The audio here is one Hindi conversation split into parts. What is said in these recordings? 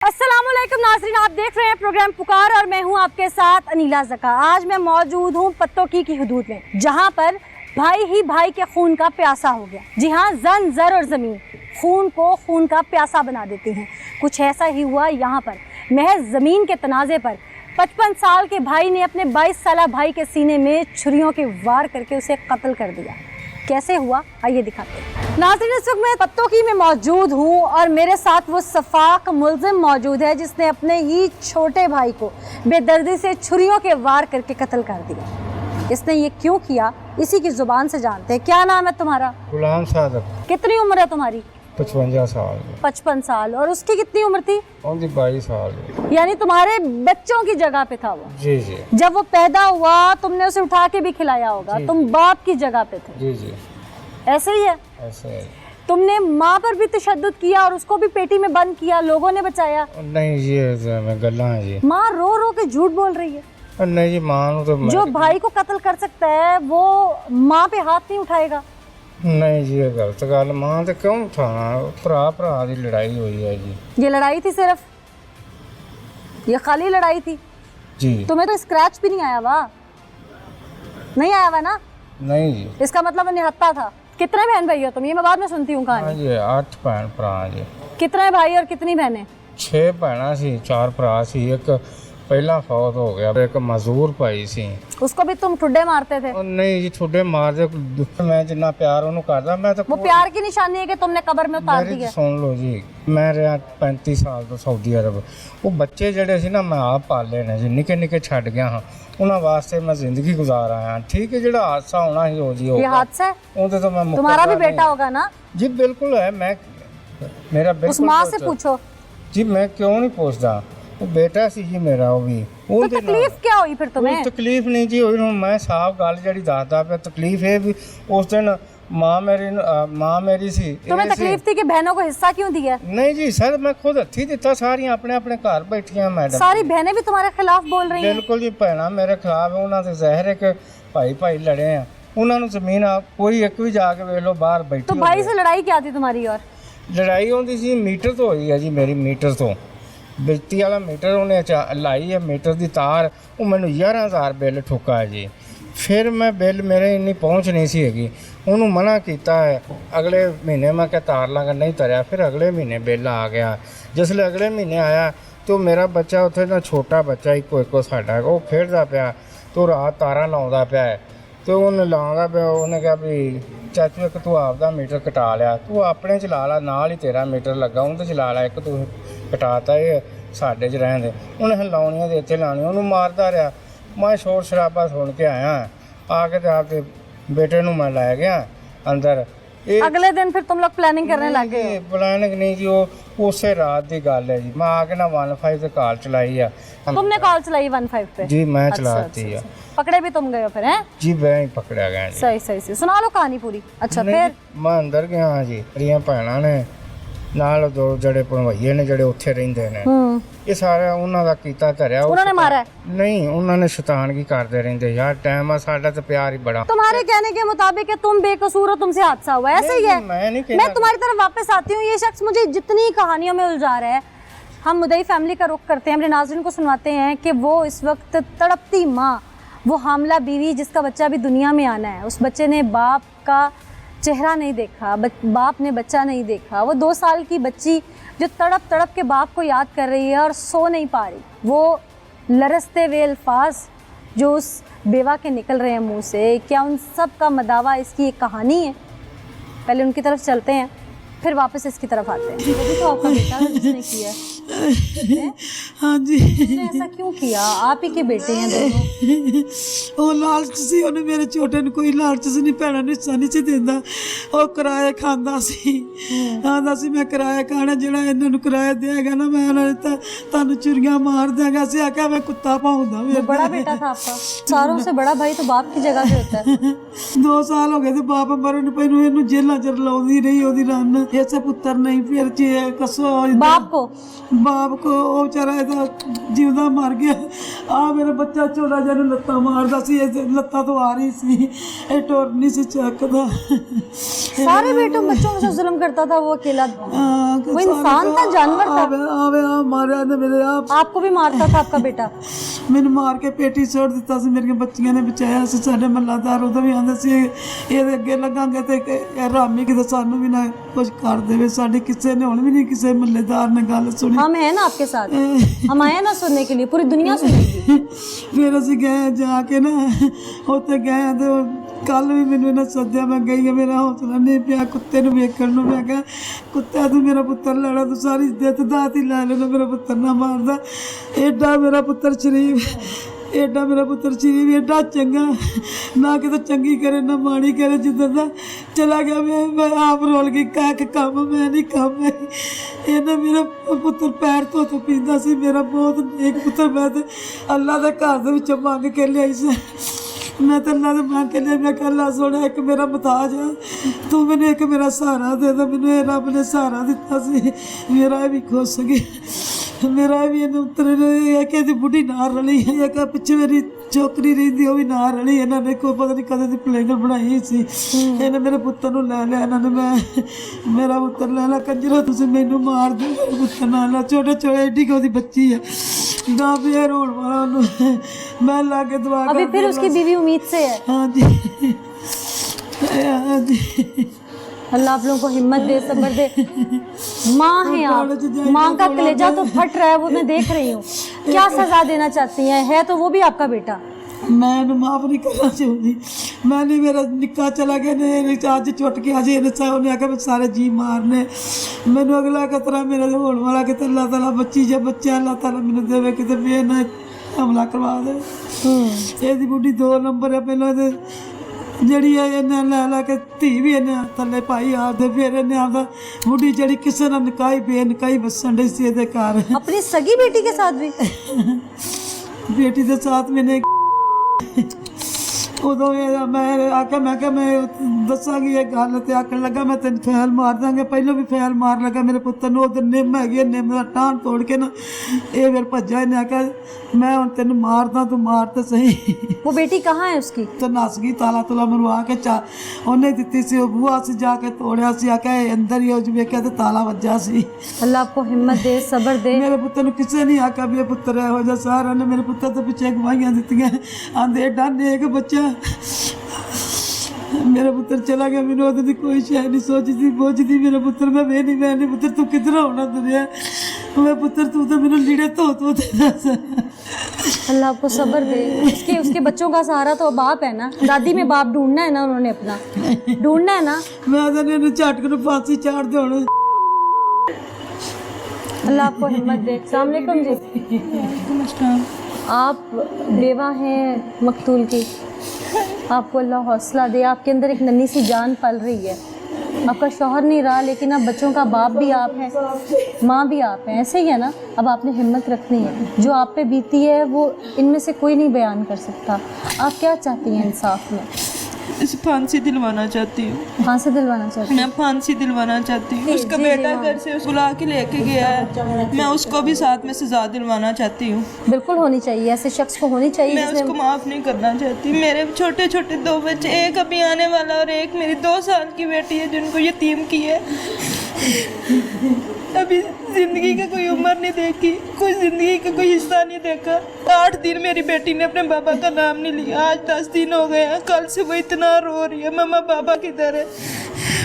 अस्सलामुअलैकुम नाज़रीन, आप देख रहे हैं प्रोग्राम पुकार और मैं हूं आपके साथ अनीला ज़का। आज मैं मौजूद हूं पत्तोकी की हुदूद में, जहां पर भाई ही भाई के खून का प्यासा हो गया। जी हां, जन जर और ज़मीन खून को खून का प्यासा बना देती हैं। कुछ ऐसा ही हुआ यहाँ पर। महज ज़मीन के तनाज़े पर 55 साल के भाई ने अपने 22 साला भाई के सीने में छुरियों के वार करके उसे कत्ल कर दिया। कैसे हुआ, आइए दिखाते हैं। नाज़रीन, इस वक्त मैं पत्तोकी में मौजूद हूँ और मेरे साथ वो सफाक मुल्जिम मौजूद है जिसने अपने ही छोटे भाई को बेदर्दी से छुरियों के वार करके कत्ल कर दिया। इसने ये क्यों किया, इसी की जुबान से जानते हैं। क्या नाम है तुम्हारा? गुलाम सादक। कितनी उम्र है तुम्हारी? 55 साल। 55 साल। और उसकी कितनी उम्र थी? 22 साल। यानी तुम्हारे बच्चों की जगह पे था वो। जी जी। जब वो पैदा हुआ तुमने उसे उठा के भी खिलाया होगा, तुम बाप की जगह पे थे। जी जी, ऐसे ही है? ऐसे है। तुमने माँ पर भी तशद्दुद किया और उसको भी पेटी में बंद किया, लोगों ने बचाया। नहीं जी, मैं गल्ला है जी। माँ रो रो के झूठ बोल रही है। नहीं जी, मां तो जो भाई को कत्ल कर सकता है वो माँ पे हाथ नहीं उठाएगा। नहीं जी, ये गलत गल। मां तो क्यों उठाना, भरा भरा की लड़ाई हुई है जी। ये लड़ाई थी सिर्फ, ये खाली लड़ाई थी? जी। तुम्हें तो स्क्रैच भी नहीं आया हुआ? नहीं आया हुआ ना? नहीं जी। इसका मतलब वो निहत्था था। कितने बहन भाई हो तुम? ये मैं बाद में सुनती हूँ हाँ कहानी। जी, 8 भैन भरा जी। कितने भाई और कितनी बहनें? 6 भैन सी, 4 भरा सी। एक पहला फौत हो गया, एक मजदूर भाई सी। उसको भी तुम ठुड्डे मारते थे? नहीं जी, ठुड्डे मार दे। मैं जिन्ना प्यार उन्होंने करदा, मैं तो वो प्यार की निशानी है कि तुमने कब्र में उतार मेरी दिया। सुन लो जी, मैं रहा 35 साल तो सऊदी अरब। वो बच्चे जड़े सी ना मैं आप पाले ने जी, निके निके छड़ गया हाँ। उन्होंने वास्ते मैं जिंदगी गुजार आया। ठीक है, जड़ा हादसा होना ही हो जी ये होगा। हादसा है? उनसे तो मैं तुम्हारा भी मुकर्रर बेटा नहीं। होगा ना? जी बिल्कुल है। मैं मेरा उस बिल्कुल माँ से पूछो। जी, मैं क्यों नहीं पूछता। वो बेटा सी जी मेरा, वो भी तो तकलीफ क्या हुई फिर तुम्हें? तकलीफ नहीं जी हुई। मैं साफ गल जड़ी दसदा पे तकलीफ है भी उस दिन माँ मेरी सी। तुम्हें तकलीफ थी कि बहनों को हिस्सा क्यों दिया? नहीं जी सर, मैं खुद हथी दिता। सारियां अपने अपने घर बैठियां मैडम। सारी बहनें भी तुम्हारे खिलाफ बोल रही हैं? बिल्कुल जी, भैना मेरे खिलाफ है। उन्होंने ज़ाहिर है कि भाई भाई लड़े हैं। उन्होंने जमीन कोई एक भी जाके वेख लो बाहर बैठी। तो भाई से लड़ाई क्या थी तुम्हारी? और लड़ाई होती सी मीटर तो हुई है जी मेरी। मीटर तो बिजली वाला मीटर उन्हें लाई है, मीटर की तार। वो मैंने 11,000 बिल ठुका है जी। फिर मैं बिल मेरे इन्नी पहुँच नहीं सी हैगी। उन्होंने मना किया है। अगले महीने मैं क्या तार लाँगा, नहीं तरिया। फिर अगले महीने बिल आ गया। जिसले अगले महीने आया तो मेरा बच्चा उत्थे ना छोटा बच्चा इको साडा वो खेडदा पाया तो रात तारा लाउंदा पाया है। तो उन्हें लाउंदा पाया, उन्हें कहा भी चाचू एक तू आपदा मीटर कटा लिया, तू अपने चला ला, नाल ही तेरा मीटर लगा, उन्हें चला ला, एक तू कटाता ये साडे च रहन दे। उन्हें लाउनियां दे इत्थे लाउनियां, उन्होंने मारदा रहा। मैं शोर शराबा सुन के आया, आके तो आपके बेटे नूं मैं लै गया अंदर। अगले दिन फिर तुम लोग प्लानिंग करने लग गए हो? प्लानिंग नहीं जी, वो उसे रात की गल है जी। मैं आके ना 15 से कॉल चलाई है। तुमने कॉल चलाई 15 पे? जी मैं अच्छा, चलाती अच्छा, है। अच्छा। पकड़े भी तुम गए हो फिर? हैं जी मैं ही पकड़ा गया जी। सही सही सही, सुना लो कहानी पूरी। अच्छा फिर? मैं अंदर गया हाँ जी। मेरियां भैनां ने नाल दो जड़े भणवैये ने जड़े उत्थे रहिंदे ने, ये सारा उन्हां दा कीता धरिया। उन्होंने मारा है? नहीं, उन्होंने शैतानगी करदे रहिंदे यार। टाइम आ साडा तो प्यार ही बड़ा। तुम्हारे कहने के मुताबिक है तुम बेकसूर हो, तुमसे हादसा हुआ, ऐसे ही है? मैं नहीं मैं तुम्हारी तरफ वापस आती हूँ। ये शख्स मुझे जितनी कहानियों में उलझा रहा है। हम मुदई फैमिली का रुख करते हैं, अपने नाज़रीन को सुनवाते हैं कि वो इस वक्त तड़पती माँ, वो हामला बीवी जिसका बच्चा भी दुनिया में आना है, उस बच्चे ने बाप का चेहरा नहीं देखा, बाप ने बच्चा नहीं देखा। वो 2 साल की बच्ची जो तड़प तड़प के बाप को याद कर रही है और सो नहीं पा रही। वो लरसते हुए अल्फाज जो उस बेवा के निकल रहे हैं मुंह से, क्या उन सब का मदावा इसकी एक कहानी है? पहले उनकी तरफ चलते हैं, फिर वापस इसकी तरफ आते हैं। वो भी तो आपका बेटा है जिसने किया है? हाँ जी। उसने ऐसा क्यों किया? आप ही के बेटे हैं दोनों। ਉਹ ਲਾਲਚ ਸੀ, ਉਹਨੇ ਮੇਰੇ ਛੋਟੇ ਨੂੰ ਕੋਈ ਲਾਲਚ ਸੀ ਨਹੀਂ, ਭੈਣਾਂ ਨੂੰ ਹਿੱਸਾ ਨਹੀਂ ਸੀ ਦਿੰਦਾ। ਉਹ ਕਿਰਾਏ ਖਾਂਦਾ ਸੀ, ਆਂਦਾ ਸੀ ਮੈਂ ਕਿਰਾਇਆ ਖਾਣਾ, ਜਿਹੜਾ ਇਹਨਾਂ ਨੂੰ ਕਿਰਾਇਆ ਦੇਗਾ ਨਾ ਮੈਂ ਉਹਨਾਂ ਨੇ ਤੁਹਾਨੂੰ ਚੁਰੀਆਂ ਮਾਰ ਦਾਂਗਾ। ਅਸੀਂ ਆਖਿਆ ਮੈਂ ਕੁੱਤਾ ਭੌਂਦਾ। वो बड़ा बेटा था आपका? सारों से बड़ा भाई तो बाप की जगह पे होता है। 2 ਸਾਲ ਹੋ ਗਏ ਤੇ ਬਾਪ ਮਰਨ ਪਈ ਨੂੰ ਇਹਨੂੰ ਜੇਲਾਂ ਚ ਲਾਉਂਦੀ ਰਹੀ ਉਹਦੀ ਰਨ। ਇਸੇ ਪੁੱਤਰ ਨਹੀਂ ਫਿਰ ਜੇ ਕਸੋ बाप को बाप को ਉਹ ਵਿਚਾਰਾ ਇਹਦਾ ਜਿਉਂਦਾ ਮਰ ਗਿਆ। ਆ ਮੇਰਾ ਬੱਚਾ ਛੋਟਾ ਜਿਹਾ ਨੂੰ ਲੱਤਾਂ ਮਾਰਦਾ ਸੀ, ਇਹ ਲੱਤਾਂ ਤੋਂ ਆ ਰਹੀ ਸੀ, ਇਹ ਟੁਰ ਨਹੀਂ ਸੀ ਚੱਕਦਾ। सारे बेटों बच्चों के साथ जुल्म करता था वो अकेला, वो इंसान था, जानवर था। ਆਵੇ ਆ ਮਾਰਿਆ ਨੇ ਮੇਰੇ ਆਪ, आपको भी मारता था आपका बेटा? ਮੈਨੂੰ ਮਾਰ ਕੇ ਪੇਟੀ ਸੁੱਟ ਦਿੱਤਾ ਸੀ। ਮੇਰੀਆਂ ਬੱਚੀਆਂ ਨੇ ਬਚਾਇਆ ਸੀ। ਸਾਡੇ ਮੱਲਾਦਾਰ ਉਦੋਂ ਵੀ ਆਂਦੇ ਸੀ ਇਹਦੇ ਅੱਗੇ ਲੱਗਾਂਗੇ ਤੇ ਰਾਮੀ ਕਿਤੇ ਸਾਨੂੰ ਵੀ ਨਾ ਕੁਝ ਕਰ ਦੇਵੇ। ਸਾਡੇ ਕਿਸੇ ਨੇ ਹੁਣ ਵੀ ਨਹੀਂ ਕਿਸੇ ਮੱਲੇਦਾਰ ਨੇ ਗੱਲ ਸੁਣੀ। हम हैं ना आपके साथ, हम आए ना सुनने के लिए, पूरी दुनिया सुनेगी। ਫਿਰ ਅਸੀਂ ਗਏ ਜਾ ਕੇ ਨਾ ਉੱਥੇ ਗਏ ਤੇ ਕੱਲ ਵੀ ਮੈਨੂੰ ਇਹਨਾਂ ਸੱਦਿਆ। ਮੈਂ ਗਈ, ਮੇਰਾ ਹੌਸਲਾ ਨਹੀਂ ਪਿਆ ਕੁੱਤੇ ਨੂੰ ਵੇਖਣ ਨੂੰ। ਮੈਂ ਕਿਹਾ ਕੁੱਤਾ ਤੂੰ ਮੇਰਾ ਪੁੱਤਰ ਲੈਣਾ, ਤੂੰ ਸਾਰੀ ਦਿੱਤ ਦਾਤ ਹੀ ਲੈ ਲੈਣਾ, ਮੇਰਾ ਪੁੱਤਰ ਨਾ ਮਾਰਦਾ। ਐਡਾ ਮੇਰਾ ਪੁੱਤਰ ਸ਼ਰੀਫ, ਐਡਾ ਮੇਰਾ ਪੁੱਤਰ ਸ਼ਰੀਫ, ਐਡਾ ਚੰਗਾ, ਨਾ ਕਿਤੇ ਚੰਗੀ ਕਰੇ ਨਾ ਮਾੜੀ ਕਰੇ। ਜਿੱਦਾਂ ਦਾ ਚਲਾ ਗਿਆ ਮੈਂ ਆਪ ਰੋਲ ਗਈ, ਕਹਿ ਕੇ ਕੰਮ ਮੈਂ ਨਹੀਂ ਕੰਮ ਹੈ। ਇਹਨੇ ਮੇਰਾ ਪੁੱਤਰ ਪੈਰ ਧੋ ਪੀਂਦਾ ਸੀ, ਮੇਰਾ ਬਹੁਤ ਨੇਕ ਪੁੱਤਰ। ਮੈਂ ਤੇ ਅੱਲਾ ਦੇ ਘਰ ਦੇ ਵਿੱਚੋਂ ਮੰਗ ਕੇ ਲਿਆਈ ਸੀ। ਮੈਂ ਤਾਂ ਅੱਲਾ ਦੇ ਮੰਗ ਕੇ ਲਿਆ। ਮੈਂ ਕਿਹਾ ਅੱਲਾ ਸੋਹਣਾ ਇੱਕ ਮੇਰਾ ਮੁਤਾਜ ਹੈ, ਤੂੰ ਮੈਨੂੰ ਇੱਕ ਮੇਰਾ ਸਹਾਰਾ ਦੇ ਦੇ। ਮੈਨੂੰ ਇਹ ਰੱਬ ਨੇ ਸਹਾਰਾ ਦਿੱਤਾ ਸੀ, ਮੇਰਾ ਵੀ ਖੁਸ਼ ਗਿਆ। ਮੇਰਾ ਵੀ ਇਹਨੂੰ ਉਤਰੇ ਇਹ ਕਿ ਇਹਦੀ ਬੁੱਢੀ ਨਾਲ ਰਲੀ ਹੈ, ਇੱਕ ਪਿੱਛੇ ਮੇਰੀ ਚੋਕਰੀ ਰਹਿੰਦੀ ਉਹ ਵੀ ਨਾਲ ਰਲੀ। ਇਹਨਾਂ ਨੇ ਕੋਈ ਪਤਾ ਨਹੀਂ ਕਦੇ ਦੀ ਪਲੇਗਰ ਬਣਾਈ ਸੀ। ਇਹਨੇ ਮੇਰੇ ਪੁੱਤਰ ਨੂੰ ਲੈ ਲਿਆ। ਇਹਨਾਂ ਨੇ ਮੇਰਾ ਪੁੱਤਰ ਲੈ ਲਿਆ। ਕੰਜਰੋ ਤੁਸੀਂ ਮੈਨੂੰ ਮਾਰ ਦਿਓ, ਮੇਰੇ ਪੁੱਤਰ ਨਾਲ ਲੈ। ਛੋਟੇ ਛੋਟੇ ਐਡੀ ਕਿ ਉਹਦੀ ਬੱਚੀ ਹੈ ਨਾ ਵੀ ਇਹ ਰੋਣ ਵਾਲਾ ਉਹਨੂੰ ਮੈਂ ਲਾ ਕੇ ਦਵਾ। अभी फिर उसकी बीवी उम्मीद से है। हाँ जी, हाँ जी। अल्लाह आप लोगों को हिम्मत दे, सब्र दे। माँ हैं आप, माँ का कलेजा तो फट रहा है, वो मैं देख रही हूँ। क्या सजा देना चाहती हैं? है तो वो भी आपका बेटा। मैं इन्हू माफ़ नहीं करना चाहती। मैं नहीं, मेरा निक्का चला गया ने अज चुट के अज उन्हें आख्या मैं सारे जी मारने। मैनू अगला खतरा मेरा होने वाला कि अल्लाह ताला बच्ची जो बच्चा अल्लाह ताला मैनू देवे कि मैं ना हमला करवा दे। ਇਹਦੀ ਬੁੱਢੀ 2 ਨੰਬਰ ਹੈ। ਪਹਿਲਾਂ ਤੇ ਜਿਹੜੀ ਇਹਨੇ ਲੈ ਲੈ ਕੇ ਧੀ ਵੀ ਇਹਨੇ ਥੱਲੇ ਪਾਈ ਆਪਦੇ। ਫਿਰ ਇਹਨੇ ਆਪਦਾ ਬੁੱਢੀ ਜਿਹੜੀ ਕਿਸੇ ਨਾਲ ਨਿਕਾਈ ਬੇਨਕਾਈ ਵਸਣ ਡਈ ਸੀ ਇਹਦੇ ਘਰ। अपनी सगी बेटी के साथ भी? बेटी के साथ मैंने उदों मैं आख्या मैं दसांगी ये गल तो आखन लगा मैं तेन फैल मार देंगे। पहलों भी फैल मार लगा मेरे पुत्र ने। उधर निम हैगी, निम का टाण तोड़ के ना ये फिर भज्जा। इन्हें आख्या मैं हुण तेन मारदा, तू मार तो सही। वो बेटी कहाँ है उसकी? तो नस गई, ताला तुला मरवा के उन्हें दिती सी। बूहा से जाके तोड़िया सी, आख्या अंदर ही उस वेख्या तो ताला वज्जा सी। अल्लाह आपको हिम्मत दे, सब्र दे। मेरे पुत्र ने किसी नहीं आख्या भी ये पुत्र इहो जिहा। सारा ने मेरे पुत्र तो पिछे गवाहियां दित्तियां, आंदे एडा नेक बच्चा। मेरा पुत्र चला गया, मैंने उहदी कोई शय नहीं सोचती बोझती। मेरा पुत्र मैं नहीं पुत्र तू किधर होना दुनिया। मैं पुत्र तू तो मैंने लीड़े धो दे दस। अल्लाह आपको सब्र दे। उसके बच्चों का सहारा तो बाप है ना। दादी में बाप ढूंढना है ना, उन्होंने अपना ढूंढना है ना। मैं तो झटक को फांसी चाड़ दे होने। अल्लाह आपको हिम्मत दे। अस्सलाम वालेकुम जी। आप बेवा हैं मकतूल की, आपको अल्लाह हौसला दे। आपके अंदर एक नन्ही सी जान पल रही है। आपका शौहर नहीं रहा, लेकिन अब बच्चों का बाप भी आप है, माँ भी आप हैं। ऐसे ही है ना। अब आपने हिम्मत रखनी है। जो आप पे बीती है वो इनमें से कोई नहीं बयान कर सकता। आप क्या चाहती हैं इंसाफ में? इसे फांसी दिलवाना चाहती हूँ। फांसी दिलवाना चाहती मैं फांसी दिलवाना चाहती हूँ। उसका बेटा घर से बुला के लेके गया है, मैं उसको भी साथ में सजा दिलवाना चाहती हूँ। बिल्कुल होनी चाहिए, ऐसे शख्स को होनी चाहिए मैं उसको माफ़ नहीं करना चाहती। मेरे छोटे छोटे 2 बच्चे, एक अभी आने वाला और एक मेरी 2 साल की बेटी है जिनको यतीम की है। अभी ज़िंदगी का कोई उम्र नहीं देखी, कोई ज़िंदगी का कोई हिस्सा नहीं देखा। 8 दिन मेरी बेटी ने अपने बाबा का नाम नहीं लिया। आज 10 दिन हो गए हैं। कल से वो इतना रो रही है, मम्मा बाबा किधर है।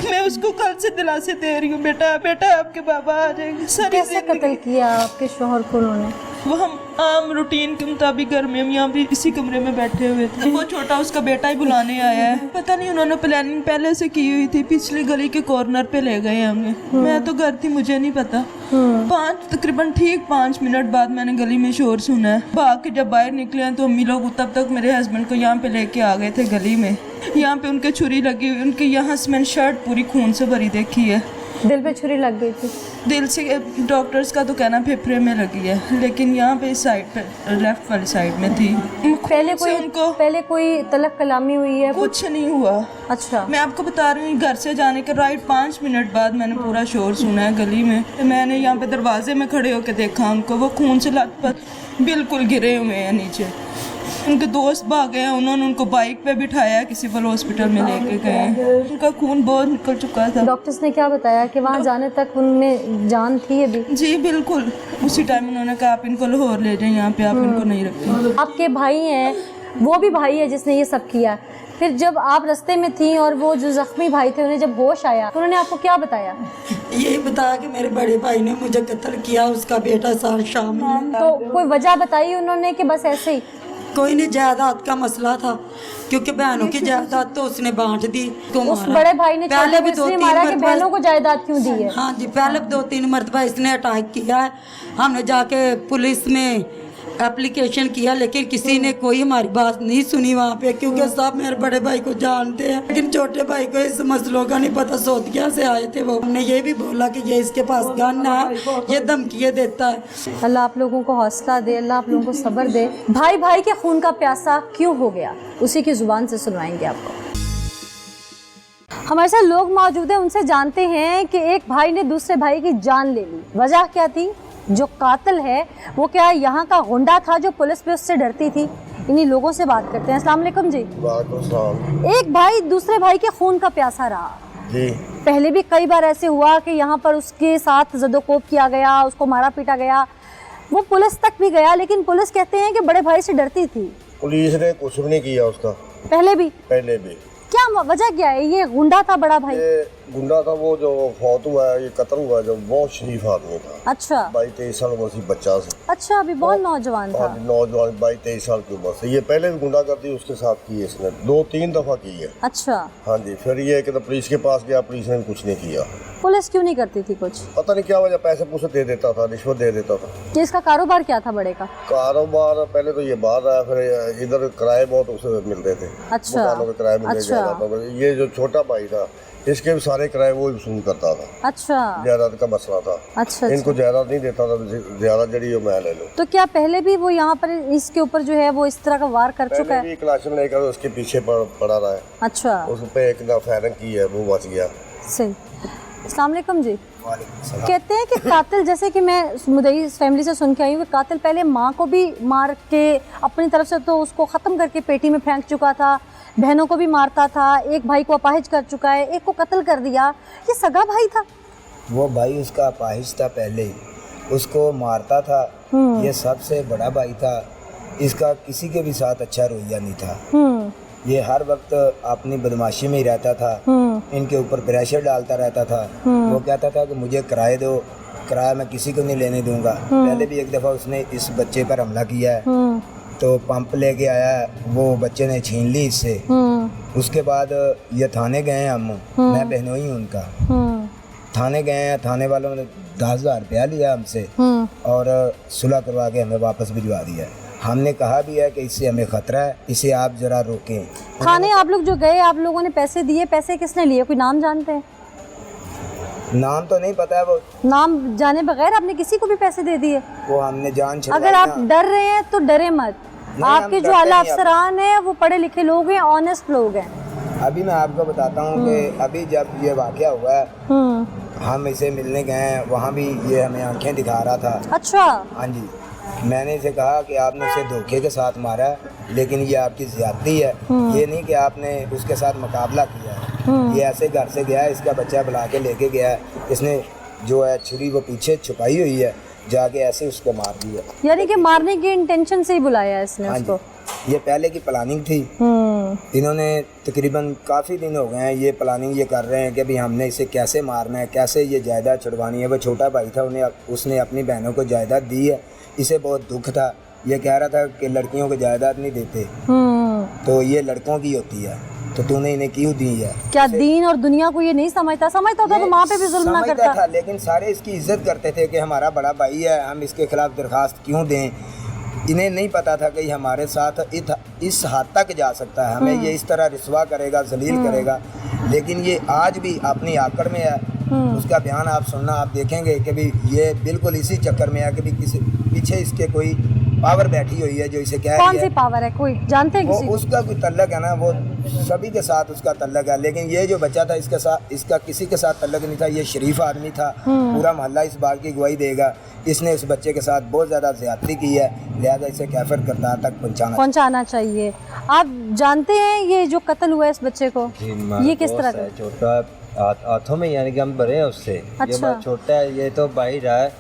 मैं उसको कल से दिलासे दे रही हूँ, बेटा बेटा आपके बाबा आ जाएंगे। सारी कैसे कत्ल किया आपके शौहर को उन्होंने? वो हम आम रूटीन के मुताबिक घर में हम यहाँ भी इसी कमरे में बैठे हुए थे। वो छोटा उसका बेटा ही बुलाने आया है। पता नहीं उन्होंने प्लानिंग पहले से की हुई थी। पिछली गली के कॉर्नर पे ले गए हमें। मैं तो घर थी, मुझे नहीं पता। तकरीबन ठीक 5 मिनट बाद मैंने गली में शोर सुना है। भाग के जब बाहर निकले हैं तो अम्मी लोग तब तक मेरे हस्बैंड को यहाँ पे लेके आ गए थे गली में। यहाँ पे उनके छुरी लगी हुई, उनके यहाँ से मैंने शर्ट पूरी खून से भरी देखी है। दिल पे छुरी लग गई थी? दिल से डॉक्टर्स का तो कहना फेफड़े में लगी है, लेकिन यहाँ पे इस साइड पे लेफ्ट वाली साइड में थी। पहले कोई तलक कलामी हुई है? कुछ नहीं हुआ। अच्छा। मैं आपको बता रही हूँ, घर से जाने के राइट 5 मिनट बाद मैंने पूरा शोर सुना है गली में। मैंने यहाँ पे दरवाजे में खड़े होकर देखा उनको, वो खून से लथपथ बिल्कुल गिरे हुए हैं नीचे। उनके दोस्त भागे हैं, उन्होंने उनको बाइक पे बिठाया, किसी सिविल हॉस्पिटल में लेके गए। उनका खून बहुत निकल चुका था। डॉक्टर्स ने क्या बताया कि वहाँ जाने तक उनमें जान थी अभी? जी बिल्कुल, उसी टाइम उन्होंने कहा आप इनको लाहौर ले जाएं, यहाँ पे आप इनको नहीं रखें। आपके भाई हैं, वो भी भाई है जिसने ये सब किया। फिर जब आप रास्ते में थी और वो जो जख्मी भाई थे उन्हें जब होश आया तो उन्होंने आपको क्या बताया? यही बताया कि मेरे बड़े भाई ने मुझे कत्ल किया, उसका बेटा साल शाम में। तो कोई वजह बताई उन्होंने कि बस ऐसे ही? कोई नहीं, जायदाद का मसला था, क्योंकि बहनों की जायदाद तो उसने बांट दी। उस बड़े भाई ने पहले भी 2-3 मारा कि बहनों को जायदाद क्यों दी है? हाँ जी, पहले 2-3 मरतबा इसने अटैक किया है। हमने जाके पुलिस में एप्लीकेशन किया, लेकिन किसी ने कोई हमारी बात नहीं सुनी वहाँ पे, क्योंकि सब मेरे बड़े भाई को जानते हैं, लेकिन छोटे भाई को इस मसलों का नहीं पता। सौदिया से आए थे वो, हमने ये भी बोला कि ये इसके पास गन है, ये धमकियाँ देता है। अल्लाह आप लोगों को हौसला दे, अल्लाह आप लोगों को सब्र दे। भाई भाई के खून का प्यासा क्यों हो गया, उसी की जुबान से सुनवाएंगे आपको। हमारे साथ लोग मौजूद हैं, उनसे जानते हैं कि एक भाई ने दूसरे भाई की जान ले ली, वजह क्या थी? जो कातिल है वो क्या यहाँ का गुंडा था जो पुलिस भी उससे डरती थी? इन्हीं लोगों से बात करते हैं। अस्सलाम वालेकुम जी। एक भाई दूसरे भाई के खून का प्यासा रहा जी। पहले भी कई बार ऐसे हुआ कि यहाँ पर उसके साथ जदोकोब किया गया, उसको मारा पीटा गया, वो पुलिस तक भी गया, लेकिन पुलिस कहते हैं कि बड़े भाई से डरती थी। पुलिस ने कुछ भी नहीं किया उसका। पहले भी क्या वजह क्या है? ये गुंडा था बड़ा भाई? ये गुंडा था, वो जो फौत हुआ है, ये कत्ल हुआ है, जो बहुत शरीफ आदमी था। अच्छा। 22-23 साल उम्र थी बच्चा से। अच्छा, अभी बहुत नौजवान था। नौजवान 22-23 साल की उम्र से। ये पहले भी गुंडागर्दी उसके साथ की है, इसने 2-3 दफा की है। अच्छा। हाँ जी। फिर ये कि पुलिस के पास गया, पुलिस ने कुछ नहीं किया। पुलिस क्यों नहीं करती थी कुछ? पता नहीं क्या वजह, पैसे पूसे दे देता था, रिश्वत दे देता था। कि इसका कारोबार क्या था बड़े का? कारोबार पहले तो ये बाहर आया, फिर इधर किराए बहुत उसे मिलते थे। अच्छा। मकानों के किराए मिलते अच्छा। ये जो छोटा भाई था, इसके भी सारे किराए वो वसूल करता था। अच्छा। जायदाद का मसला था। अच्छा। इनको जायदाद नहीं देता था, जायदाद जड़ी मैं ले लूं। तो क्या पहले भी वो यहाँ पर इसके ऊपर जो है वो इस तरह का वार कर चुका है? पहले भी क्लाशन लेकर उसके पीछे पड़ा रहा है। अच्छा। उस पे एक ना फायरिंग की है, वो बच गया। सही। अस्सलाम वालेकुम जी। कहते हैं कि कातिल, जैसे कि मैं मुदई फैमिली से सुन के आई हूँ कि कातिल पहले माँ को भी मार के अपनी तरफ से तो उसको ख़त्म करके पेटी में फेंक चुका था, बहनों को भी मारता था, एक भाई को अपाहिज कर चुका है, एक को कत्ल कर दिया। ये सगा भाई था? वो भाई उसका अपाहिज था, पहले ही उसको मारता था। ये सबसे बड़ा भाई था, इसका किसी के भी साथ अच्छा रवैया नहीं था। ये हर वक्त अपनी बदमाशी में ही रहता था, इनके ऊपर प्रेशर डालता रहता था। वो कहता था कि मुझे किराए दो, किराया मैं किसी को नहीं लेने दूंगा। पहले भी एक दफ़ा उसने इस बच्चे पर हमला किया है, तो पंप लेके आया, वो बच्चे ने छीन ली इससे। उसके बाद ये थाने गए हैं, मैं बहनोई हूँ उनका। थाने गए हैं, थाने वालों ने 10,000 रुपया लिया हमसे और सुलह करवा के हमें वापस भिजवा दिया। हमने कहा भी है कि इससे हमें खतरा है, इसे आप जरा रोकें। थाने आप लोग जो गए, आप लोगों ने पैसे दिए, पैसे किसने लिए? कोई नाम जानते हैं? नाम तो नहीं पता है, वो नाम जाने बगैर आपने किसी को भी पैसे दे दिए? वो हमने जान छुड़वाई। अगर आप डर रहे हैं तो डरे मत। आपके जो आला अफसरान है वो पढ़े लिखे लोग हैं, ऑनेस्ट लोग हैं। अभी मैं आपको बताता हूँ कि अभी जब ये वाकया हुआ है, हम इसे मिलने गए हैं, वहाँ भी ये हमें आंखें दिखा रहा था। अच्छा। हाँ जी। मैंने इसे कहा कि आपने इसे धोखे के साथ मारा है, लेकिन ये आपकी ज़्यादती है। ये नहीं कि आपने उसके साथ मुकाबला किया है। ये ऐसे घर से गया है, इसका बच्चा बुला के लेके गया है, इसने जो है छुरी वो पीछे छुपाई हुई है, जाके ऐसे उसको मार दिया। यानी कि मारने की इंटेंशन से ही बुलाया है इसने उसको? ये पहले की प्लानिंग थी। इन्होंने तकरीबन काफ़ी दिन हो गए हैं ये प्लानिंग ये कर रहे हैं कि भाई हमने इसे कैसे मारना है, कैसे ये जायदाद छुड़वानी है। वो छोटा भाई था, उसने अपनी बहनों को जायदाद दी है। इसे बहुत दुख था, ये कह रहा था कि लड़कियों को जायदाद नहीं देते, तो ये लड़कों की होती है, तो तूने इन्हें क्यों दी है? क्या दीन और दुनिया को ये नहीं समझता था तो माँ पे भी जुल्म ना करता था। लेकिन सारे इसकी इज्जत करते थे कि हमारा बड़ा भाई है, हम इसके खिलाफ दरखास्त क्यों दें। इन्हें नहीं पता था कि हमारे साथ इस हद तक जा सकता है, हमें ये इस तरह रिस्वा करेगा, जलील करेगा। लेकिन ये आज भी अपनी आकड़ में है, उसका बयान आप सुनना, आप देखेंगे कि भी ये बिल्कुल इसी चक्कर में है कि भी किसी पीछे इसके कोई पावर बैठी हुई है जो इसे कह कौन रही सी है। पावर है, कोई जानते हैं वो किसी को? उसका कोई तल्लक है ना, वो सभी के साथ उसका तल्लक है, लेकिन ये जो बच्चा था इसका किसी के साथ तल्लक नहीं था। ये शरीफ आदमी था, पूरा मोहल्ला इस बात की गवाही देगा। इसने उस बच्चे के साथ बहुत ज़्यादा ज़्यादती की है, लिहाजा इसे कैफर करतार तक पहुंचाना चाहिए। आप जानते हैं ये जो कत्ल हुआ है इस बच्चे को, ये किस तरह का? छोटा हाथों में, यानी कि हम बड़े हैं उससे। ये अच्छा। बहुत छोटा है, ये तो बाहर है।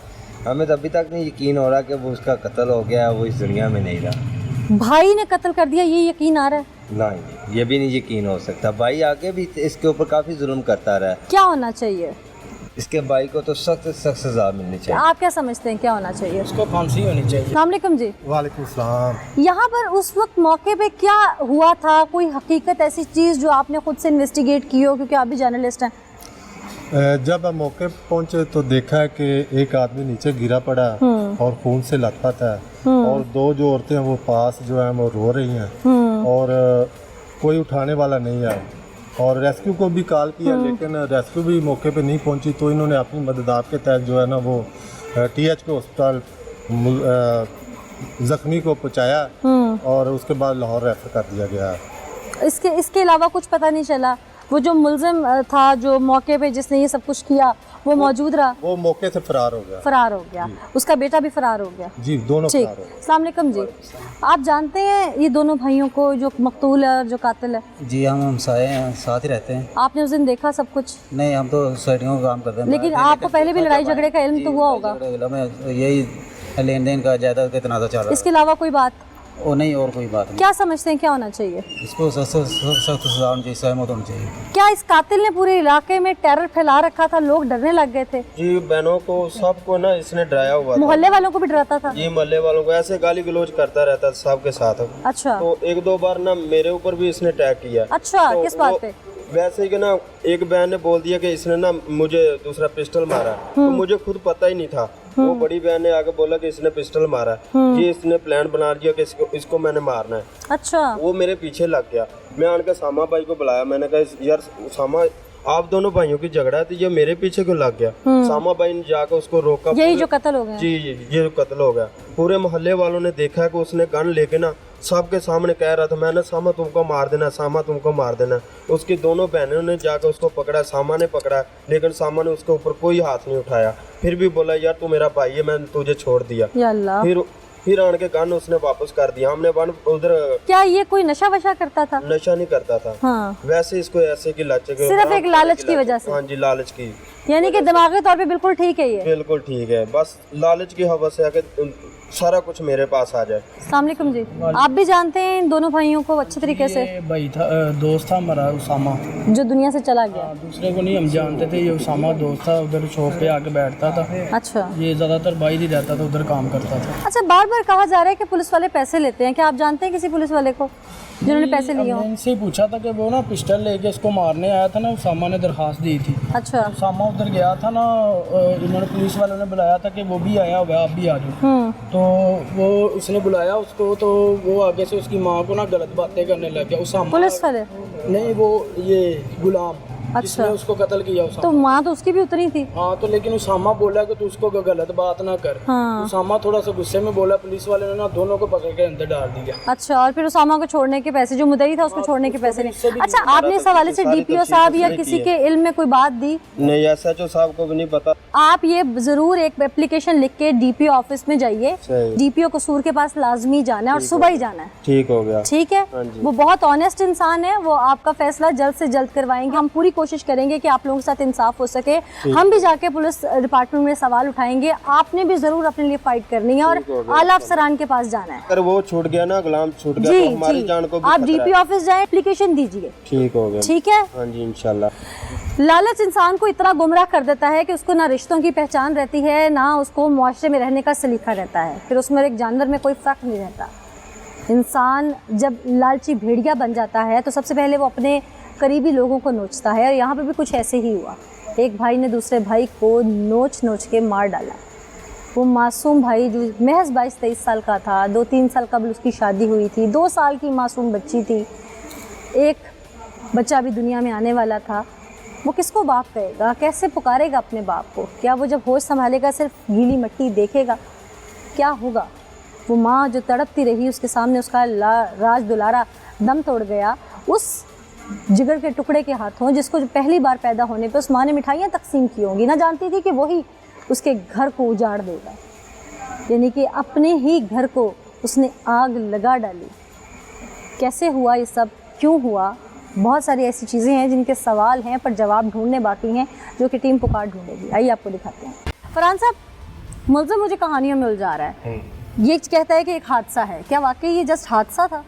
हमें तो अभी तक नहीं यकीन हो रहा कि वो उसका कत्ल हो गया, वो इस दुनिया में नहीं रहा। भाई ने कत्ल कर दिया, ये यकीन आ रहा है? नहीं, ये भी नहीं यकीन हो सकता। भाई आगे भी इसके ऊपर काफ़ी जुल्म करता रहा है। क्या होना चाहिए? इसके भाई को तो सख्त सख्त सजा मिलनी चाहिए। आप क्या समझते हैं क्या होना चाहिए? उसको फांसी होनी चाहिए। अस्सलाम वालेकुम जी। वालेकुम सलाम। यहाँ पर उस वक्त मौके पे क्या हुआ था? कोई हकीकत ऐसी चीज़ जो आपने खुद से इन्वेस्टिगेट की हो, क्योंकि आप भी जर्नलिस्ट हैं? जब हम मौके पे पहुंचे तो देखा है कि एक आदमी नीचे गिरा पड़ा और खून से लथपथ है और दो जो औरतें हैं वो पास जो हैं वो रो रही हैं और कोई उठाने वाला नहीं आया और रेस्क्यू को भी कॉल किया, लेकिन रेस्क्यू भी मौके पे नहीं पहुंची। तो इन्होंने अपनी मदद आपके तहत जो है ना वो TH के हॉस्पिटल ज़ख्मी को पहुंचाया और उसके बाद लाहौर रेफर कर दिया गया। इसके अलावा कुछ पता नहीं चला? वो जो मुल्जिम था जो मौके पे जिसने ये सब कुछ किया वो मौजूद रहा? वो मौके से फरार हो गया। उसका बेटा भी फरार हो गया? जी, दोनों ठीक। फरार हो गए। अस्सलाम वालेकुम जी। आप जानते हैं ये दोनों भाइयों को, जो मकतूल है और जो कातिल है? जी, हम हमसाए हैं, साथ ही रहते हैं। आपने उस दिन देखा सब कुछ? नहीं, हम तो सोसाइटियों का काम करते हैं। लेकिन आपको पहले भी लड़ाई झगड़े का इल्म तो हुआ होगा? यही लेन देन का जायदाद का तनाज़ा चल रहा है। इसके अलावा कोई बात? वो नहीं, और कोई बात नहीं। क्या समझते हैं क्या होना चाहिए? इसको सख्त सजा होनी चाहिए, सहमत होनी चाहिए। क्या इस कातिल ने पूरे इलाके में टेरर फैला रखा था? लोग डरने लग गए थे? जी, बहनों को सबको ना इसने डराया हुआ था। मोहल्ले वालों को भी डराता था? जी, मोहल्ले वालों को ऐसे गाली गलौज करता रहता था सबके साथ। अच्छा। तो एक दो बार ना मेरे ऊपर भी इसने अटैक किया। अच्छा, तो किस बात पे? वैसे ही कि ना एक बहन ने बोल दिया कि इसने ना मुझे दूसरा पिस्टल मारा, तो मुझे खुद पता ही नहीं था। वो बड़ी बहन ने आके बोला कि इसने पिस्टल मारा, ये इसने प्लान बना दिया कि इसको मैंने मारना है। अच्छा। वो मेरे पीछे लग गया। मैं आके सामा भाई को बुलाया, मैंने कहा यार सामा, आप दोनों भाइयों की झगड़ा है, तो ये मेरे पीछे क्यों लग गया? सामा भाई ने जाकर उसको रोका। यही जो कत्ल हो गया? जी, ये जो कत्ल हो गया। पूरे मोहल्ले वालों ने देखा कि उसने गन लेके ना सबके सामने कह रहा था, मैंने सामा तुमको मार देना, सामा तुमको मार देना। उसकी दोनों बहनों ने जाकर उसको पकड़ा, सामा ने पकड़ा, लेकिन सामा ने उसके ऊपर कोई हाथ नहीं उठाया। फिर भी बोला यार तू मेरा भाई है, मैंने तुझे छोड़ दिया। या अल्लाह। फिर आन के गन उसने वापस कर दिया। हमने वन उधर। क्या ये कोई नशा वशा करता था? नशा नहीं करता था। हाँ। वैसे इसको ऐसे की लालच, सिर्फ एक लालच की वजह से? हाँ जी, लालच की। यानी कि दिमागी तौर पे बिल्कुल ठीक है ये? बिल्कुल ठीक है, बस लालच की हवस है कि सारा कुछ मेरे पास आ जाए। अस्सलाम वालेकुम जी। आप भी जानते हैं इन दोनों भाइयों को अच्छे तरीके से? भाई था, दोस्त था हमारा उसामा, जो दुनिया से चला गया? दूसरे को नहीं हम जानते थे। ये उसामा दोस्त था, उधर शॉप पे आके बैठता था। अच्छा। ये ज्यादातर बाहर ही रहता था, उधर काम करता था। अच्छा, बार बार कहा जा रहा है कि पुलिस वाले पैसे लेते हैं, क्या आप जानते हैं किसी पुलिस वाले को जिन्होंने पैसे लिए हो? हमने इनसे पूछा था कि वो ना पिस्टल लेके इसको मारने आया था ना, उसामा ने दरखास्त दी थी। अच्छा। उसामा उधर गया था ना, इन्होंने पुलिस वालों ने बुलाया था कि वो भी आया होगा, आप भी आ जाओ। तो वो उसने बुलाया उसको, तो वो आगे से उसकी माँ को ना गलत बातें करने लग गया। उसामा पुलिस वाले? नहीं, वो ये गुलाम अच्छा। उसको कत्ल किया उसामा। तो माँ तो उसकी भी उतरी थी? हाँ, तो लेकिन उसामा बोला कि तू उसको गलत बात ना कर। हाँ। उसामा थोड़ा सा गुस्से में बोला, पुलिस वाले ने ना दोनों को पकड़ के अंदर डाल दिया। अच्छा, और फिर उसामा को छोड़ने के पैसे, जो मुद्दई था उसको छोड़ने के पैसे नहीं? अच्छा, आपने इस हवाले से DPO साहब या किसी के इल्म में कोई बात दी? नहीं, SHO साहब को भी नहीं पता। आप ये जरूर एक एप्लीकेशन लिख के DPO ऑफिस में जाइए। DPO कसूर के पास लाजमी जाना है और सुबह ही जाना है। ठीक हो गया। ठीक है। वो बहुत ऑनेस्ट इंसान है, वो आपका फैसला जल्द से जल्द करवाएंगे। हम पूरी कोशिश करेंगे कि आप लोगों के साथ इंसाफ हो सके। हम भी जाके पुलिस डिपार्टमेंट में सवाल उठाएंगे। आपने भी जरूर अपने लिए फाइट करनी है और आला अफसरान के पास जाना है। अगर वो छूट गया ना, गुलाम छूट गया, तो हमारी जान को भी आप खतरा है। DPO ऑफिस जाएं, एप्लीकेशन दीजिए। ठीक हो गया। ठीक है। हाँ जी, इंशाल्लाह। लालच इंसान को इतना गुमराह कर देता है कि उसको ना रिश्तों की पहचान रहती है, ना उसको मुआशरे में रहने का सलीका रहता है। फिर उसमें एक जानवर में कोई फर्क नहीं रहता। इंसान जब लालची भेड़िया बन जाता है तो सबसे पहले वो अपने करीबी लोगों को नोचता है, और यहाँ पे भी कुछ ऐसे ही हुआ। एक भाई ने दूसरे भाई को नोच के मार डाला। वो मासूम भाई जो महज 22-23 साल का था, 2-3 साल कबल उसकी शादी हुई थी, 2 साल की मासूम बच्ची थी, एक बच्चा भी दुनिया में आने वाला था। वो किसको बाप कहेगा, कैसे पुकारेगा अपने बाप को? क्या वो जब होश संभालेगा सिर्फ गीली मिट्टी देखेगा? क्या होगा? वो माँ जो तड़पती रही, उसके सामने उसका राज दुलारा दम तोड़ गया, उस जिगर के टुकड़े के हाथों, जिसको जो पहली बार पैदा होने पे उस माँ ने मिठाइयाँ तकसीम की होंगी, ना जानती थी कि वही उसके घर को उजाड़ देगा। यानी कि अपने ही घर को उसने आग लगा डाली। कैसे हुआ ये सब, क्यों हुआ? बहुत सारी ऐसी चीज़ें हैं जिनके सवाल हैं पर जवाब ढूंढने बाकी हैं, जो कि टीम पुकार ढूंढेगी। आइए आपको दिखाते हैं। फरहान साहब, मुल्ज़िम मुझे कहानियों में उलझा रहा है। ये कहता है कि एक हादसा है, क्या वाकई ये जस्ट हादसा था?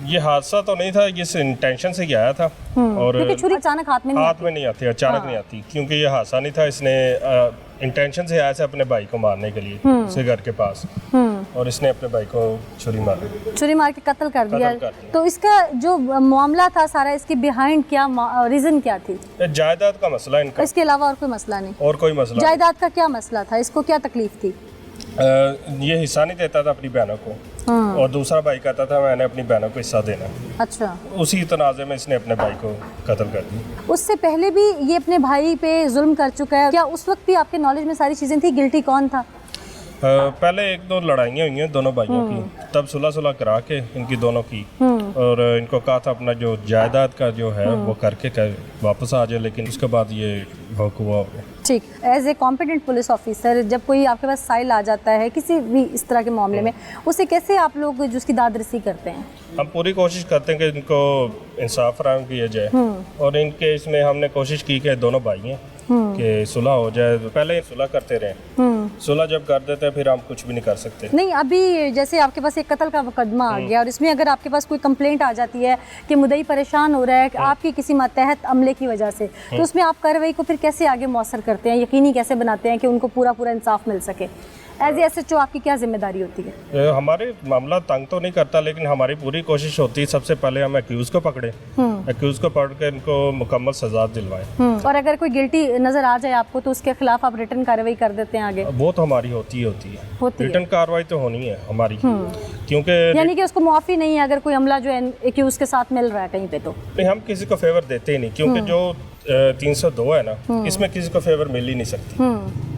ये हादसा तो नहीं था, ये इंटेंशन से ही आया था। और क्योंकि छुरी अचानक हाथ में नहीं आती, अचानक नहीं आती, क्योंकि ये हादसा नहीं था। इसने इंटेंशन से आया था अपने भाई को मारने के लिए, उसके घर के पास, और इसने अपने भाई को छुरी मार के कत्ल कर दिया। तो इसका जो मामला था सारा, इसकी बिहाइंड क्या रीजन क्या थी? जायदाद का मसला इनका, इसके अलावा और कोई मसला नहीं? और कोई मसला? जायदाद का क्या मसला था? इसको क्या तकलीफ थी? ये हिस्सा नहीं देता था अपनी बहनों को, और दूसरा भाई कहता था मैंने अपनी बहनों को हिस्सा देना। अच्छा। उसी तनाज़े में इसने अपने भाई को कत्ल कर दिया। उससे पहले भी ये अपने भाई पे जुल्म कर चुका है, क्या उस वक्त भी आपके नॉलेज में सारी चीज़ें थी? गिल्टी कौन था? पहले एक दो लड़ाइयाँ हुई हैं दोनों भाइयों की, तब सुलह करा के इनकी दोनों की, और इनको कहा था अपना जो जायदाद का जो है वो करके वापस आ जाए, लेकिन उसके बाद ये हुआ। ठीक, as a competent police officer, जब कोई आपके पास साइल आ जाता है किसी भी इस तरह के मामले में, उसे कैसे आप लोग जो उसकी दादरसी करते हैं? हम पूरी कोशिश करते हैं कि इनको इंसाफ फराहम किया जाए, और इनके इसमें हमने कोशिश की कि दोनों भाई हैं कि सुलह हो जाए। पहले सुलह करते रहे, सुलह जब कर देते हैं फिर हम कुछ भी नहीं कर सकते। नहीं, अभी जैसे आपके पास एक कत्ल का मुकदमा आ गया, और इसमें अगर आपके पास कोई कंप्लेंट आ जाती है कि मुद्दई परेशान हो रहा है कि आपकी किसी मातहत अमले की वजह से, तो उसमें आप कार्रवाई को फिर कैसे आगे मौसर करते हैं, यकीनी कैसे बनाते हैं कि उनको पूरा इंसाफ मिल सके? एज एसएचओ आपकी क्या जिम्मेदारी होती है? हमारे मामला तंग तो नहीं करता, लेकिन हमारी पूरी कोशिश होती है सबसे पहले हम एक्यूज को पकड़े, एक्यूज को पकड़ के इनको मुकम्मल सजा दिलवाएं। और अगर कोई गिल्टी नजर आ जाए आपको, तो उसके खिलाफ आप रिटर्न कार्रवाई कर देते हैं आगे? वो तो हमारी होती है रिटर्न कार्रवाई तो होनी है हमारी, क्योंकि यानी कि उसको मुआफ़ी नहीं है अगर कोई अमला जो एक्यूज के साथ मिल रहा है कहीं पे? तो नहीं, हम किसी को फेवर देते ही नहीं, क्योंकि जो 302 है ना, इसमें किसी को फेवर मिल ही नहीं सकती।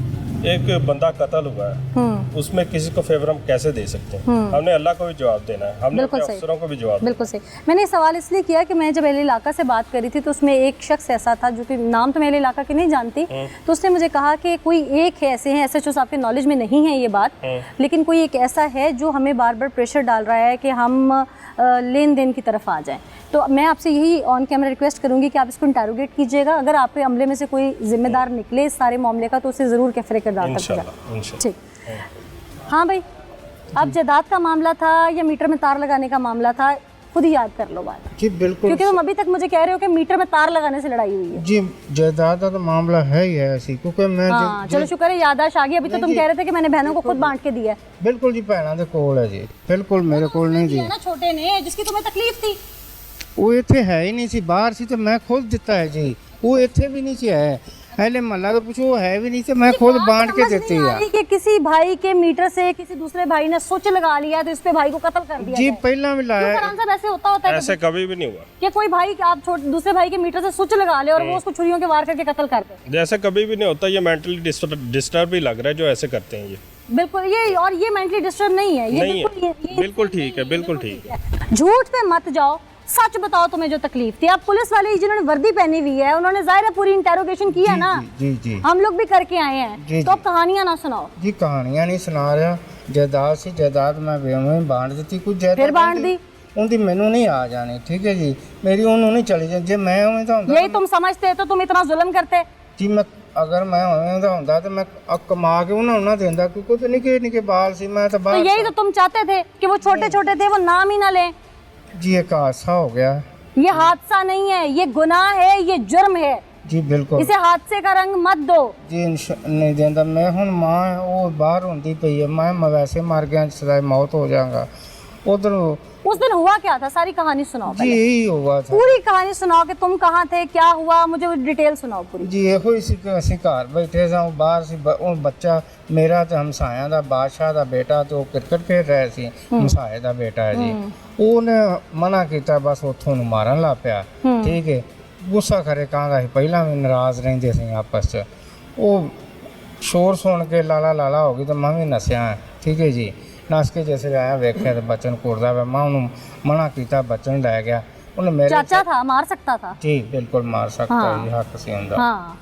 एक बंदा कत्ल हुआ है, उसमें किसी को फेवर हम कैसे दे सकते हैं? हमने अल्लाह को भी जवाब देना है, हमने अपने अफसरों को भी जवाब। बिल्कुल सही। मैंने ये सवाल इसलिए किया कि मैं जब अहले इलाका से बात करी थी, तो उसमें एक शख्स ऐसा था जो कि नाम तो मैं अहले इलाका की नहीं जानती, तो उसने मुझे कहा कि कोई एक है, ऐसे हैं एसएचओ साहब के नॉलेज में नहीं है ये बात, लेकिन कोई एक ऐसा है जो हमें बार बार प्रेशर डाल रहा है कि हम लेन देन की तरफ आ जाएं। तो मैं आपसे यही ऑन कैमरा रिक्वेस्ट करूंगी कि आप इसको इंटरोगेट कीजिएगा। अगर आपके अमले में से कोई जिम्मेदार निकले इस सारे मामले का, तो उसे ज़रूर कैफरे किरदार तक। ठीक, हाँ भाई, अब जायदाद का मामला था या मीटर में तार लगाने का मामला था? खुद ही याद कर लो बात। जी बिल्कुल, क्योंकि तुम अभी तक मुझे कह रहे हो कि मीटर में तार लगाने से लड़ाई हुई है। जी जायदाद का तो मामला है ही है ऐसी, क्योंकि मैं चलो शुक्र है याददाश्त आ गई। अभी तो तुम कह रहे थे कि मैंने बहनों को खुद बांट के दिया है। बिल्कुल जी, भैनों दे कोल है जी, बिल्कुल मेरे कोल नहीं जी। ना छोटे ने जिसकी तुम्हें तकलीफ थी, वो इत्थे है ही नहीं सी, बाहर सी, तो मैं खुद दिता है जी। वो इत्थे भी नहीं सी है, पहले मल्ला तो पूछो, वो है भी नहीं, तो मैं खुद बांट के देती है। कि किसी भाई के मीटर से किसी दूसरे भाई ने स्विच लगा लिया, तो इस पे भाई को कत्ल कर दिया जी। पहला भी लाया, ऐसे होता है? ऐसे कभी भी नहीं हुआ कि कोई भाई आप दूसरे भाई के मीटर से स्विच लगा ले और वो उसको छुरियों के वार करके कत्ल कर दे। ऐसा कभी भी नहीं होता। ये मेंटली डिस्टर्ब ही लग रहा है जो ऐसे करते हैं ये। बिल्कुल, ये मेंटली डिस्टर्ब नहीं है, ये बिल्कुल ठीक है, बिल्कुल ठीक है। झूठ पे मत जाओ, सच बताओ तुम्हें जो तकलीफ थी। अब पुलिस वाले जिन्होंने वर्दी पहनी हुई है, उन्होंने जाहिर है पूरी इंटेरोगेशन की है ना। जी, हम लोग भी करके आए हैं, तो अब कहानियां ना सुनाओ जी। कहानियां नहीं सुना रहा। जायदाद सी जायदाद मैं बेवं बांट दी, कुछ जायदाद फिर बांट दी, उनकी मैनू नहीं आ जानी, ठीक है जी, मेरी उन्होंने नहीं चली जानी। जे मैं उवें तो यही तुम समझते तो तुम इतना जुल्म करते जी। मैं अगर मैं उवें दा हुंदा तो मैं कमा के उन्होंने ना देंदा, क्योंकि तो निके बाल सी, मैं तो बाहर। यही तो तुम चाहते थे कि वो छोटे छोटे थे, वो नाम ही ना लें। जी एक हादसा हो गया। ये हादसा नहीं है, ये गुनाह है, ये जुर्म है जी। बिल्कुल, इसे हादसे का रंग मत दो जी। नहीं देंदा मैं। हुन मां वो बाहर होंदी पई है, मैं वैसे मर गया, सदा मौत हो जाऊंगा। उधर उस दिन हुआ क्या था? सारी कहानी सुनाओ जी। यही हुआ था, पूरी कहानी सुनाओ कि तुम कहाँ थे, क्या हुआ, मुझे डिटेल सुनाओ पूरी जी। ਇਹੋ ਹੀ ਸੀ ਕਿ ਅਸੀਂ ਘਰ ਬੈਠੇ ਸਾਂ, ਬਾਹਰ ਸੀ ਉਹ ਬੱਚਾ ਮੇਰਾ ਤੇ ਹਮਸਾਇਆਂ ਦਾ, ਬਾਦਸ਼ਾਹ ਦਾ ਬੇਟਾ, ਤੇ ਉਹ ਕ੍ਰਿਕਟ ਖੇਡ ਰਿਹਾ ਸੀ, ਹਮਸਾਏ ਦਾ ਬੇਟਾ ਹੈ ਜੀ। ਉਹਨੇ ਮਨਾ ਕੀਤਾ, ਬਸ ਉੱਥੋਂ ਨੂੰ ਮਾਰਨ ਲੱਗ ਪਿਆ, ਠੀਕ ਹੈ। ਗੁੱਸਾ ਕਰੇ ਕਾਂਗਾ ਸੀ ਪਹਿਲਾਂ ਵੀ ਨਾਰਾਜ਼ ਰਹਿੰਦੇ ਸੀ ਆਪਸ 'ਚ। ਉਹ ਸ਼ੋਰ ਸੁਣ ਕੇ ਲਾਲਾ ਲਾਲਾ ਹੋ ਗਈ ਤਾਂ ਮੈਂ ਵੀ ਨਸਿਆ, ਠੀਕ ਹੈ ਜੀ। ਨਸ ਕੇ ਜਿਸ ਆਇਆ ਵੇਖਿਆ ਤਾਂ ਬੱਚਨ ਕੁੱਟਦਾ ਪਿਆ, ਮੈਂ ਉਹਨੂੰ ਮਨਾ ਕੀਤਾ, ਬੱਚਨ ਲੈ ਗਿਆ। ਉਹਨੇ ਮੇਰੇ चाचा था, मार सकता था। जी बिल्कुल मार सकता हाँ। है, हक से ਹੁੰਦਾ। हाँ,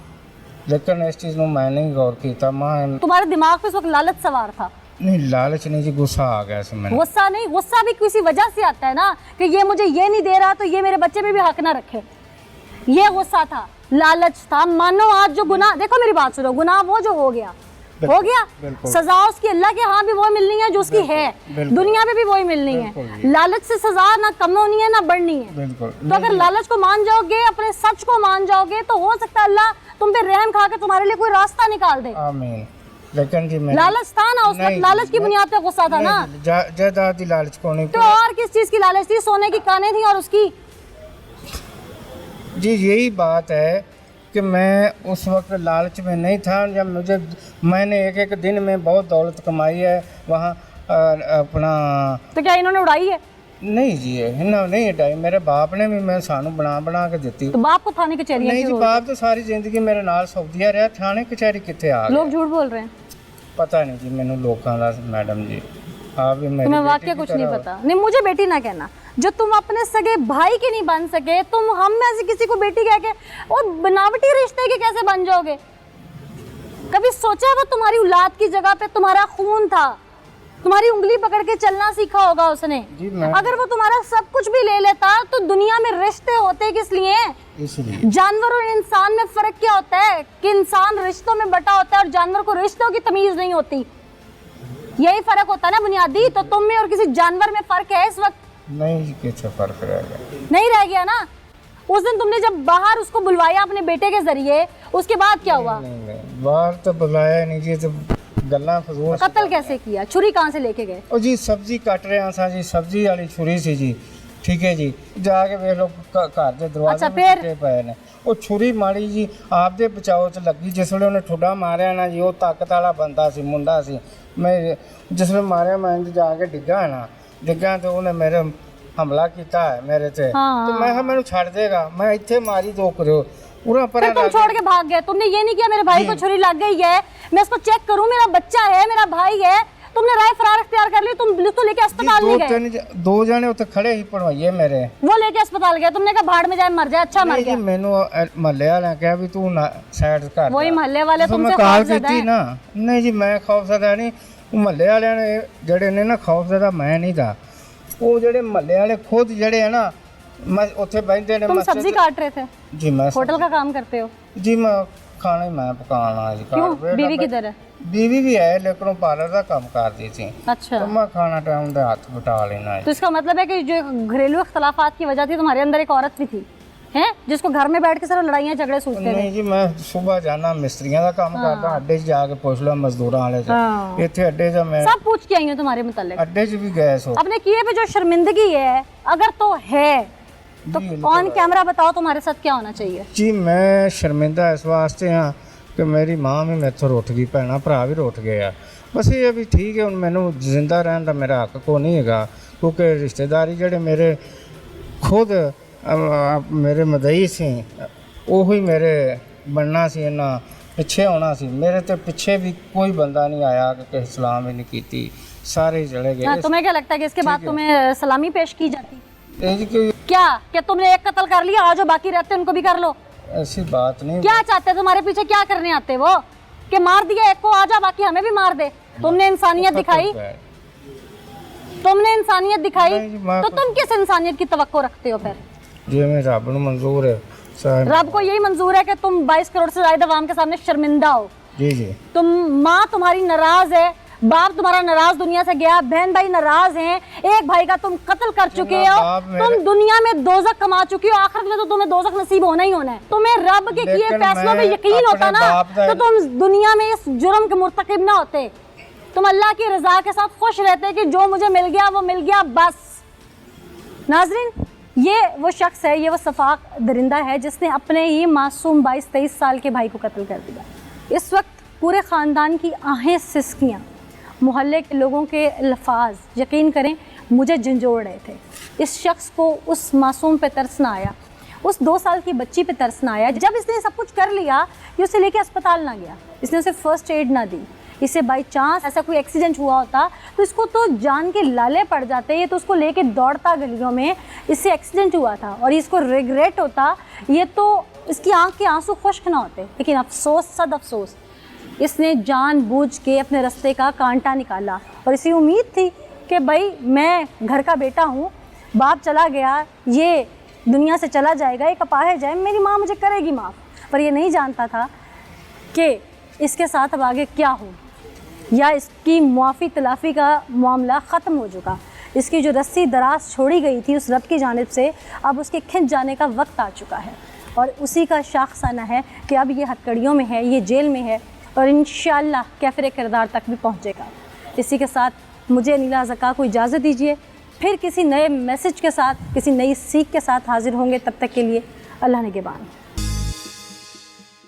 लेकिन इस चीज़ ਨੂੰ मैं नहीं गौर ਕੀਤਾ। मैं तुम्हारे दिमाग पे इस वक्त लालच सवार था। नहीं लालच नहीं जी, गुस्सा आ गया से मैंने। गुस्सा नहीं, गुस्सा भी किसी वजह से आता है ना कि ये मुझे ये नहीं दे रहा तो ये मेरे बच्चे पे भी हक ना रखे। ये गुस्सा था, लालच था। मानो आज जो गुनाह, देखो मेरी बात सुनो, गुनाह वो जो हो गया, सजा उसकी अल्लाह के यहाँ भी वो मिलनी है जो उसकी है, दुनिया में भी वही मिलनी है। लालच से सजा ना कम होनी है ना बढ़नी है। तो अगर लालच को मान जाओगे, अपने सच को मान जाओगे, तो हो सकता है अल्लाह तुम पे रहम खा के तुम्हारे लिए कोई रास्ता निकाल दे। आमीन। लेकिन जी लालच था ना उस वक्त, लालच की बुनियाद पे गुस्सा था ना। जायदाद की लालच को नहीं, तो और किस चीज की लालच थी? सोने की कानें थी और उसकी। जी यही बात है कि मैं उस वक्त लालच में नहीं था। जब मुझे मैंने एक एक दिन में बहुत दौलत कमाई है वहाँ अपना। तो क्या इन्होंने उड़ाई है? नहीं जी, इन्होंने नहीं उड़ाई, मेरे बाप ने भी मैं सानू बना बना के दी। तो बाप को थाने कचहरी? नहीं जी, बाप तो सारी जिंदगी मेरे नाल सऊदीया रहा, थाने कचहरी कितने आ गया। लोग झूठ बोल रहे हैं। पता नहीं जी मैंने लोगों का, मैडम जी आप भी तुम्हें वाकई कुछ नहीं पता। नहीं, मुझे बेटी ना कहना, जो तुम अपने सगे भाई के नहीं बन सके, तुम हम में से किसी को बेटी कह के और बनावटी रिश्ते के कैसे बन जाओगे? कभी सोचा वो तुम्हारी औलाद की जगह पे तुम्हारा खून था, तुम्हारी उंगली पकड़ के चलना सीखा होगा उसने। अगर वो तुम्हारा सब कुछ भी ले लेता तो दुनिया में रिश्ते होते किस लिए? इसलिए। जानवर और इंसान में फर्क क्या होता है कि इंसान रिश्तों में बटा होता है और जानवर को रिश्तों की तमीज नहीं होती। यही फर्क होता है ना बुनियादी। तो तुम में और किसी जानवर में फर्क है इस वक्त? नहीं, कैसे फर्क रह गया? नहीं रह गया ना। उस दिन तुमने जब बाहर उसको बुलवाया अपने बेटे के जरिए, उसके बाद क्या हुआ? नहीं, बाहर तो बुलाया नहीं जी, तो गल्ला फजूल। कत्ल कैसे किया? छुरी कहाँ से लेके गए? ओ जी सब्जी कट रहे सा जी, सब्जी वाली छुरी सी जी, ठीक है जी। जाके वे लोग घर के दरवाजे पे पे ने वो छुरी मारी जी, आपदे बचाओ च लगी। जिसले उन्हें ठुड्डा मारिया ना जी, वो ताकत वाला बंदा सी, मुंडा सी। मैं जिसले मारिया मैं जाके डिग्गा तो उन्हें मेरे हमला किया है मेरे से। हाँ। तो मैं मैंने छड़ देगा, मैं इतने मारी तो करो पूरा पर। तुम छोड़ के भाग गए। तुमने ये नहीं किया मेरे भाई को छुरी लग गई है, मैं इसको चेक करूं, मेरा बच्चा है, मेरा भाई है। तुमने राय फरार इख्तियार कर ली, तुम तो लेके अस्पताल नहीं गए। दो जने उत्ते खड़े ही पढ़वाइए मेरे, वो लेके अस्पताल गए। तुमने कहा भाड़ में जाए मर जाए, अच्छा मर गया। मैनू महल्ले वाले कहा भी तू ना साइड कर। वही महल्ले वाले तुमसे खौफज़दा है ना? नहीं जी मैं खौफज़दा नहीं, महल्ले वाले ने जड़े ने ना खौफज़दा मैं नहीं था। वो जड़े महल्ले वाले खुद जड़े है ना, मैं उत्थे बैठे ने। तुम सब्जी काट रहे थे जी? मैं होटल का काम करते हो जी, मैं खाना ही मैं पकाना जी। क्यों? बीवी किधर है? बीवी भी है लेकिन वो पार्लर का काम करती थी। अच्छा। तो मैं खाना टाइम दे हाथ बटा लेना। तो इसका मतलब है कि जो घरेलू इख्तलाफात की वजह थी, तुम्हारे अंदर एक औरत भी थी हैं जिसको घर में बैठ के सिर्फ लड़ाइयाँ झगड़े सूझते थे? नहीं जी, मैं सुबह जाना मिस्त्रियों का काम करता, अड्डे जाके पूछ लो मजदूरों वाले से। इतने अड्डे से मैं सब पूछ के आई हूँ तुम्हारे मुतालिक। अड्डे से भी गए सो अपने किए पे जो शर्मिंदगी है, अगर तो है तो ऑन कैमरा बताओ तुम्हारे साथ क्या होना चाहिए? जी मैं शर्मिंदा इस वास्ते हाँ कि मेरी माँ भी मेरे तो रुठ गई, भैन भरा भी रुठ गए। बस ये भी ठीक है, हुण मैनू जिंदा रहने का मेरा हक को नहीं है, क्योंकि रिश्तेदारी जड़े मेरे खुद मेरे मदई सी उही मेरे बनना सी, इन्ना पिछे होना सी। मेरे तो पिछे भी कोई बंदा नहीं आया कि किसी सलाम ही नहीं की, सारे चले गए। तुम्हें क्या लगता है कि इसके बाद तुम्हें सलामी पेश की जाती? क्या तुमने एक कत्ल कर लिया, आज जो बाकी रहते उनको भी कर लो? ऐसी बात नहीं। क्या चाहते तुम्हारे पीछे क्या करने आते वो कि मार दिया एक को, आजा बाकी हमें भी मार दे? तुमने इंसानियत दिखाई, तुमने इंसानियत दिखाई, तो तुम किस इंसानियत की तवक्को रखते हो फिर? जी मैं रब को मंजूर है, रब को यही मंजूर है कि तुम 22 करोड़ से ज्यादा आवाम के सामने शर्मिंदा हो। जी जी। तुम माँ तुम्हारी नाराज है, बाप तुम्हारा नाराज दुनिया से गया, बहन भाई नाराज हैं, एक भाई का तुम कत्ल कर चुके हो, तुम दुनिया में दोजख कमा चुके हो, आखिरत में तो तुम्हें दोजख नसीब होना ही होना है। तुम्हें रब के किए फैसलों पे यकीन होता ना तो तुम दुनिया में इस जुर्म के मुर्तकिब ना होते। तुम अल्लाह की रजा के साथ खुश रहते कि जो मुझे मिल गया वो मिल गया बस। नाजरीन, ये वो शख्स है, ये वो सफाक दरिंदा है जिसने अपने ही मासूम 22-23 साल के भाई को कत्ल कर दिया। इस वक्त पूरे ख़ानदान की आहें सिसकियाँ, मोहल्ले के लोगों के अल्फाज यकीन करें मुझे झंझोड़ रहे थे। इस शख्स को उस मासूम पे तरस ना आया, उस 2 साल की बच्ची पे तरस ना आया। जब इसने सब कुछ कर लिया, ये उसे लेके अस्पताल ना गया, इसने उसे फर्स्ट एड ना दी। इससे बाई चांस ऐसा कोई एक्सीडेंट हुआ होता तो इसको तो जान के लाले पड़ जाते। ये तो उसको लेके दौड़ता गलियों में, इससे एक्सीडेंट हुआ था और इसको रिग्रेट होता, ये तो इसकी आंख के आंसू खुश्क ना होते। लेकिन अफसोस सद अफसोस, इसने जानबूझ के अपने रास्ते का कांटा निकाला और इसी उम्मीद थी कि भाई मैं घर का बेटा हूँ, बाप चला गया, ये दुनिया से चला जाएगा, एक अपाहिज है, मेरी माँ मुझे करेगी माफ़। पर ये नहीं जानता था कि इसके साथ अब आगे क्या हो, या इसकी मुआफ़ी तलाफ़ी का मामला ख़त्म हो चुका। इसकी जो रस्सी दराज छोड़ी गई थी उस रब की जानिब से, अब उसके खिंच जाने का वक्त आ चुका है और उसी का शाखसाना है कि अब ये हथकड़ियों में है, ये जेल में है और इंशाअल्लाह कैफ़िर किरदार तक भी पहुँचेगा। इसी के साथ मुझे अनीला ज़का को इजाज़त दीजिए, फिर किसी नए मैसेज के साथ, किसी नई सीख के साथ हाज़िर होंगे। तब तक के लिए अल्लाह निगहबान।